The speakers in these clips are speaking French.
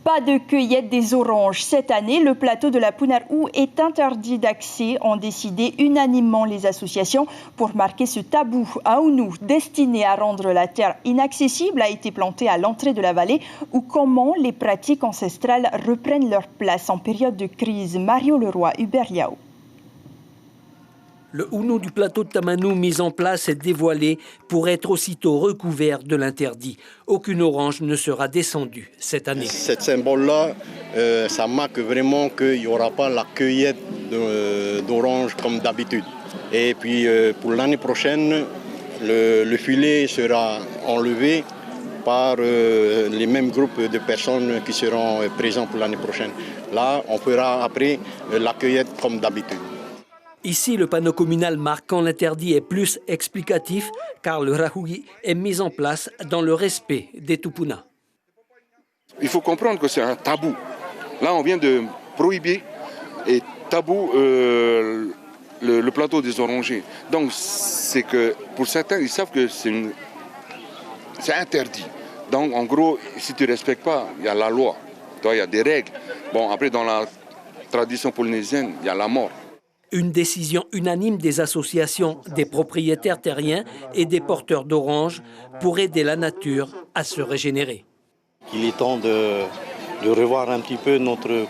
Pas de cueillette des oranges. Cette année, le plateau de la Punarou est interdit d'accès, ont décidé unanimement les associations. Pour marquer ce tabou, un hounou destiné à rendre la terre inaccessible a été planté à l'entrée de la vallée, où comment les pratiques ancestrales reprennent leur place en période de crise. Mario Leroy, Hubert Yao. Le hounou du plateau de Tamanou mis en place est dévoilé pour être aussitôt recouvert de l'interdit. Aucune orange ne sera descendue cette année. Ce symbole-là, ça marque vraiment qu'il n'y aura pas la cueillette d'oranges comme d'habitude. Et puis pour l'année prochaine, le filet sera enlevé par les mêmes groupes de personnes qui seront présents pour l'année prochaine. Là, on fera après la cueillette comme d'habitude. Ici, le panneau communal marquant l'interdit est plus explicatif car le rahoui est mis en place dans le respect des Tupuna. Il faut comprendre que c'est un tabou. Là, on vient de prohiber et tabou le plateau des orangers. Donc, c'est que pour certains, ils savent que c'est interdit. Donc, en gros, si tu ne respectes pas, il y a la loi. Il y a des règles. Bon, après, dans la tradition polynésienne, il y a la mort. Une décision unanime des associations, des propriétaires terriens et des porteurs d'oranges pour aider la nature à se régénérer. Il est temps de revoir un petit peu notre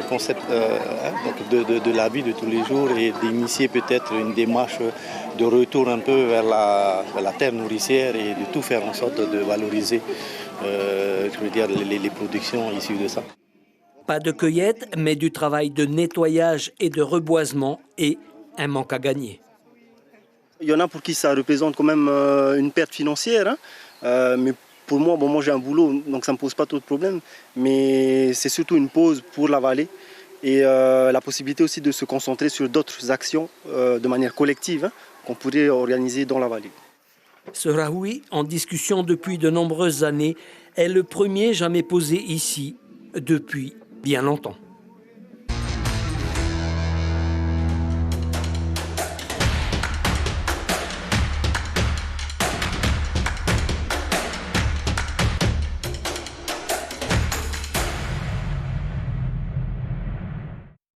concept de la vie de tous les jours et d'initier peut-être une démarche de retour un peu vers la terre nourricière et de tout faire en sorte de valoriser les productions issues de ça. Pas de cueillette, mais du travail de nettoyage et de reboisement et un manque à gagner. Il y en a pour qui ça représente quand même une perte financière, mais pour moi, moi j'ai un boulot, donc ça ne me pose pas trop de problèmes, mais c'est surtout une pause pour la vallée et la possibilité aussi de se concentrer sur d'autres actions de manière collective qu'on pourrait organiser dans la vallée. Ce rahoui, en discussion depuis de nombreuses années, est le premier jamais posé ici depuis bien longtemps.